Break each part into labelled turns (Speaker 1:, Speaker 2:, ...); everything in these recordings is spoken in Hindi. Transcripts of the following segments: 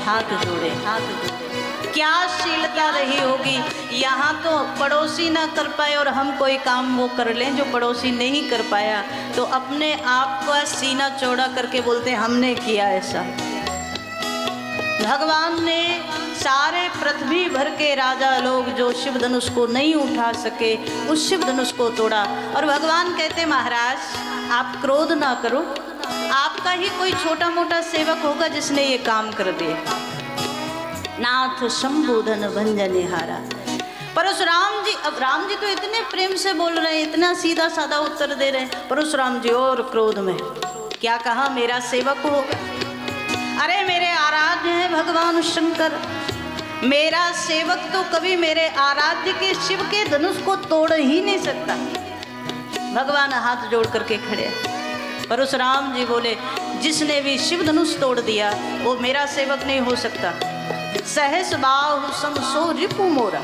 Speaker 1: हाथ जोड़े, हाथ जोड़े। क्या शीलता रही होगी, यहाँ तो पड़ोसी ना कर पाए और हम कोई काम वो कर लें जो पड़ोसी नहीं कर पाया, तो अपने आप का सीना चौड़ा करके बोलते हमने किया ऐसा। भगवान ने सारे पृथ्वी भर के राजा लोग जो शिव धनुष को नहीं उठा सके, उस शिव धनुष को तोड़ा। और भगवान कहते महाराज आप क्रोध ना करो, आपका ही कोई छोटा मोटा सेवक होगा जिसने ये काम कर दिए। नाथ संबोधन भंजनिहारा। परशुराम जी, अब राम जी तो इतने प्रेम से बोल रहे हैं, इतना सीधा साधा उत्तर दे रहे हैं। परशुराम जी और क्रोध में क्या कहा, मेरा सेवक होगा। अरे मेरे आराध्य हैं भगवान शंकर, मेरा सेवक तो कभी मेरे आराध्य के शिव के धनुष को तोड़ ही नहीं सकता। भगवान हाथ जोड़ करके खड़े। परशुराम जी बोले जिसने भी शिव धनुष तोड़ दिया वो मेरा सेवक नहीं हो सकता। सहस बाहु सम सो रिपु मोरा,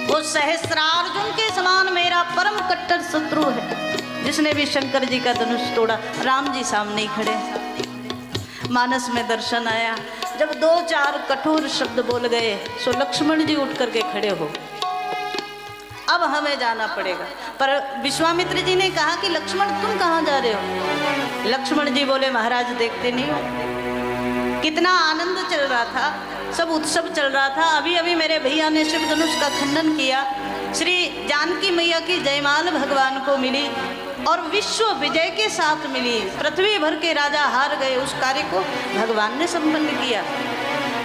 Speaker 1: वो सहस्रार्जुन के समान मेरा परम कट्टर शत्रु है। जिसने भी शंकर जी का धनुष तोड़ा, राम जी सामने ही खड़े। मानस में दर्शन आया, जब दो चार कठोर शब्द बोल गए सो लक्ष्मण जी उठ करके खड़े हो, अब हमें जाना पड़ेगा। पर विश्वामित्र जी ने कहा कि लक्ष्मण तुम कहाँ जा रहे हो। लक्ष्मण जी बोले महाराज देखते नहीं हो कितना आनंद चल रहा था, सब उत्सव चल रहा था। अभी अभी मेरे भैया ने शिव धनुष का खंडन किया, श्री जानकी मैया की जयमाल भगवान को मिली और विश्व विजय के साथ मिली। पृथ्वी भर के राजा हार गए, उस कार्य को भगवान ने संपन्न किया।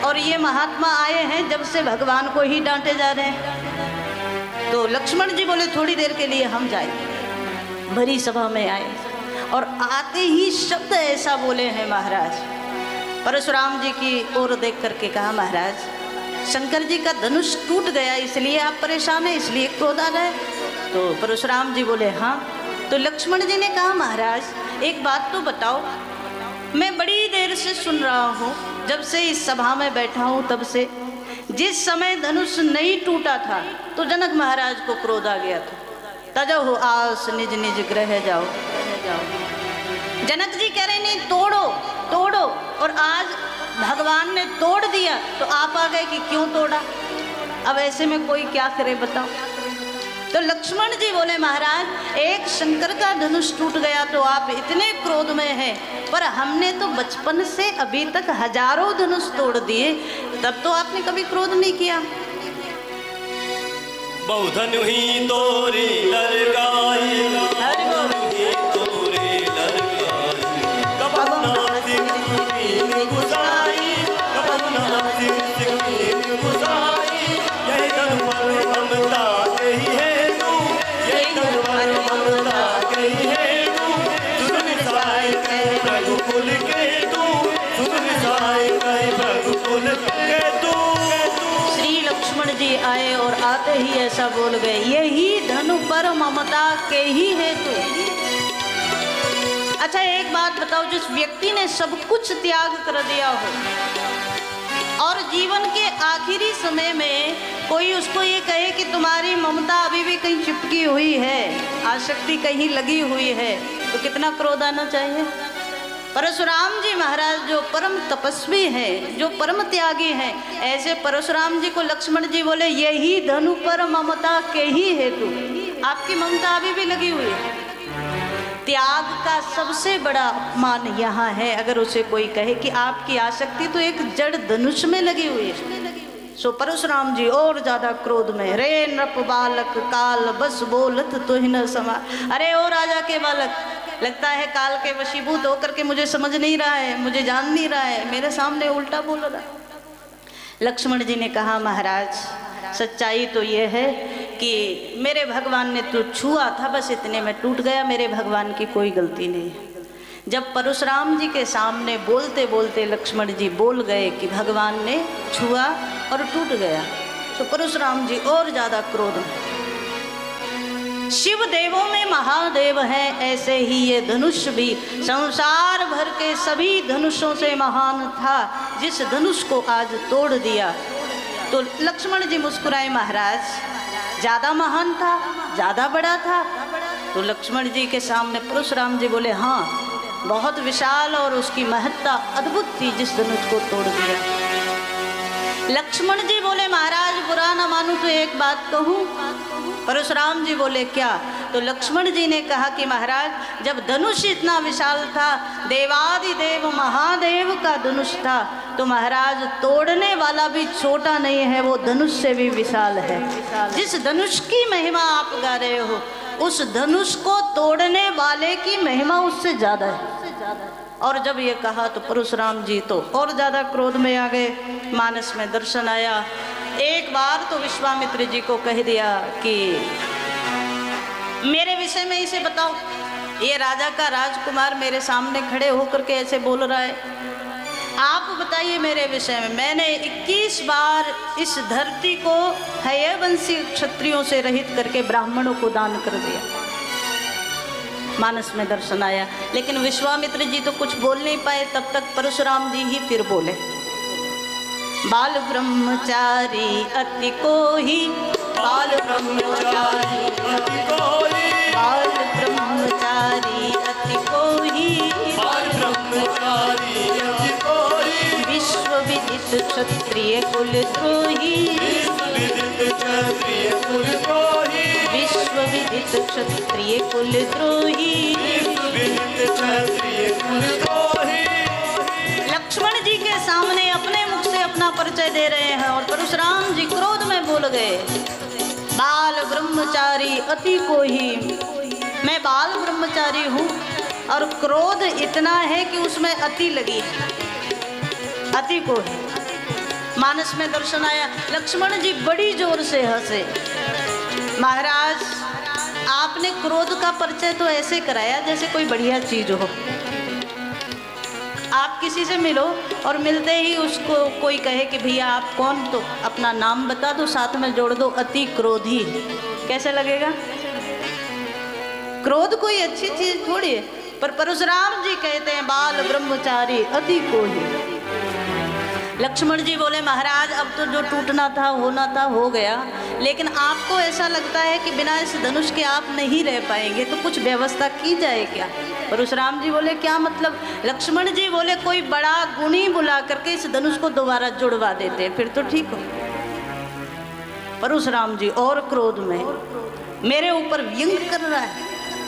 Speaker 1: और ये महात्मा आए हैं जब से भगवान को ही डांटे जा रहे हैं। तो लक्ष्मण जी बोले थोड़ी देर के लिए हम जाए। भरी सभा में आए और आते ही शब्द ऐसा बोले हैं महाराज। परशुराम जी की ओर देख करके कहा महाराज शंकर जी का धनुष टूट गया इसलिए आप परेशान हैं, इसलिए क्रोध आ रहा है। तो परशुराम जी बोले हाँ। तो लक्ष्मण जी ने कहा महाराज एक बात तो बताओ, मैं बड़ी देर से सुन रहा हूँ, जब से इस सभा में बैठा हूँ तब से, जिस समय धनुष नहीं टूटा था तो जनक महाराज को क्रोध आ गया था। तजहु आस निज निज ग्रह जाओ। जनक जी कह रहे नहीं तोड़ो तोड़ो, और आज भगवान ने तोड़ दिया तो आप आ गए कि क्यों तोड़ा। अब ऐसे में कोई क्या करे बताओ। तो लक्ष्मण जी बोले महाराज एक शंकर का धनुष टूट गया तो आप इतने क्रोध में हैं, पर हमने तो बचपन से अभी तक हजारों धनुष तोड़ दिए, तब तो आपने कभी क्रोध नहीं किया।
Speaker 2: बहुधनु ही तोरी लरगाई, तोरे लरगाई, कपना सिंह गुसाई, कपना सिंह गुसाई, यही धनुवर ममता कही है तू, यही धनुवर ममता कही है तू, सुन साई कह रघुकुल के तू, सुन साई कह रघुकुल के तू।
Speaker 1: श्री लक्ष्मण जी आए और आते ही ऐसा बोल गए यही धनु पर ममता के ही है तू। अच्छा एक बात बताओ, जिस व्यक्ति ने सब कुछ त्याग कर दिया हो और जीवन के आखिरी समय में कोई उसको ये कहे कि तुम्हारी ममता अभी भी कहीं चिपकी हुई है, आसक्ति कहीं लगी हुई है, तो कितना क्रोध आना चाहिए। परशुराम जी महाराज जो परम तपस्वी हैं, जो परम त्यागी हैं, ऐसे परशुराम जी को लक्ष्मण जी बोले यही धनु पर ममता के ही हेतु, आपकी ममता अभी भी लगी हुई है। त्याग का सबसे बड़ा अपमान यहाँ है अगर उसे कोई कहे कि आपकी आसक्ति तो एक जड़ धनुष में लगी हुई है। सो परशुराम जी और ज्यादा क्रोध में, रे नृप बालक काल बस बोलत तुहिन समा। अरे ओ राजा के बालक, लगता है काल के वशीभूत होकर के मुझे समझ नहीं रहा है, मुझे जान नहीं रहा है, मेरे सामने उल्टा बोल रहा। लक्ष्मण जी ने कहा महाराज सच्चाई तो ये है कि मेरे भगवान ने तो छुआ था, बस इतने में टूट गया, मेरे भगवान की कोई गलती नहीं है। जब परशुराम जी के सामने बोलते बोलते लक्ष्मण जी बोल गए कि भगवान ने छुआ और टूट गया, तो परशुराम जी और ज़्यादा क्रोध में। शिव देवों में महादेव है, ऐसे ही ये धनुष भी संसार भर के सभी धनुषों से महान था, जिस धनुष को आज तोड़ दिया। तो लक्ष्मण जी मुस्कुराए महाराज ज़्यादा महान था, ज़्यादा बड़ा था। तो लक्ष्मण जी के सामने परशुराम जी बोले हाँ बहुत विशाल और उसकी महत्ता अद्भुत थी जिस धनुष को तोड़ दिया। लक्ष्मण जी बोले महाराज बुरा ना मानूं तो एक बात कहूं। परशुराम जी बोले क्या? तो लक्ष्मण जी ने कहा कि महाराज जब धनुष इतना विशाल था, देवादिदेव महादेव का धनुष था, तो महाराज तोड़ने वाला भी छोटा नहीं है, वो धनुष से भी विशाल है। जिस धनुष की महिमा आप गा रहे हो, उस धनुष को तोड़ने वाले की महिमा उससे ज्यादा है। और जब ये कहा तो परशुराम जी तो और ज्यादा क्रोध में आ गए। मानस में दर्शन आया। एक बार तो विश्वामित्र जी को कह दिया कि मेरे विषय में इसे बताओ, ये राजा का राजकुमार मेरे सामने खड़े होकर के ऐसे बोल रहा है, आप बताइए मेरे विषय में। मैंने 21 बार इस धरती को हयवंशी क्षत्रियों से रहित करके ब्राह्मणों को दान कर दिया। मानस में दर्शन आया, लेकिन विश्वामित्र जी तो कुछ बोल नहीं पाए। तब तक परशुराम जी ही फिर बोले, बाल ब्रह्मचारी अति कोहि, बाल ब्रह्मचारी
Speaker 2: अति कोहि,
Speaker 1: बाल ब्रह्मचारी अति कोहि,
Speaker 2: बाल ब्रह्मचारी अति कोहि,
Speaker 1: विश्व विदित क्षत्रिय कुल द्रोही,
Speaker 2: विदित क्षत्रिय कुल द्रोही,
Speaker 1: विश्व विदित क्षत्रिय कुल द्रोही,
Speaker 2: विदित क्षत्रिय कुल द्रोही।
Speaker 1: लक्ष्मण जी के सामने अपने मुख से अपना परिचय दे रहे हैं और परशुराम जी क्रोध में बोल गए, बाल ब्रह्मचारी अति कोहि। मैं बाल ब्रह्मचारी हूँ और क्रोध इतना है कि उसमें अति लगी है, अति कोहि। मानस में दर्शन आया। लक्ष्मण जी बड़ी जोर से हंसे, महाराज आपने क्रोध का परिचय तो ऐसे कराया जैसे कोई बढ़िया चीज हो। आप किसी से मिलो और मिलते ही उसको कोई कहे कि भैया आप कौन, तो अपना नाम बता दो, साथ में जोड़ दो अति क्रोधी, कैसे लगेगा? क्रोध कोई अच्छी चीज थोड़ी है। पर परशुराम जी कहते हैं बाल ब्रह्मचारी अति कोहि। लक्ष्मण जी बोले महाराज अब तो जो टूटना था होना था हो गया, लेकिन आपको ऐसा लगता है कि बिना इस धनुष के आप नहीं रह पाएंगे, तो कुछ व्यवस्था की जाए क्या? परशुराम जी बोले क्या मतलब? लक्ष्मण जी बोले कोई बड़ा गुणी बुला करके इस धनुष को दोबारा जुड़वा देते, फिर तो ठीक हो। परशुराम जी और क्रोध में मेरे ऊपर व्यंग कर रहा है,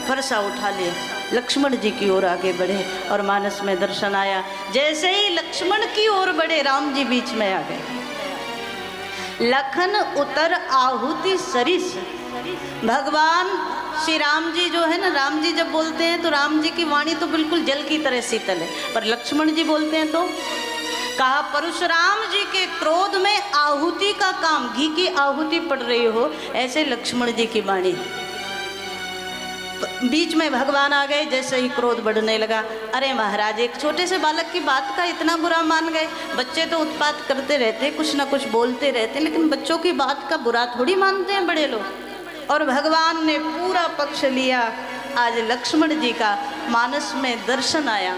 Speaker 1: फरसा उठा लिया, लक्ष्मण जी की ओर आगे बढ़े और मानस में दर्शन आया। जैसे ही लक्ष्मण की ओर बढ़े, राम जी बीच में आ गए। लखन उतर आहुति सरिस। भगवान श्री राम जी जो है ना, राम जी जब बोलते हैं तो राम जी की वाणी तो बिल्कुल जल की तरह शीतल है, पर लक्ष्मण जी बोलते हैं तो कहा परशुराम जी के क्रोध में आहुति का काम, घी की आहुति पड़ रही हो, ऐसे लक्ष्मण जी की वाणी। बीच में भगवान आ गए। जैसे ही क्रोध बढ़ने लगा, अरे महाराज एक छोटे से बालक की बात का इतना बुरा मान गए? बच्चे तो उत्पात करते रहते, कुछ ना कुछ बोलते रहते, लेकिन बच्चों की बात का बुरा थोड़ी मानते हैं बड़े लोग। और भगवान ने पूरा पक्ष लिया। आज लक्ष्मण जी का मानस में दर्शन आया।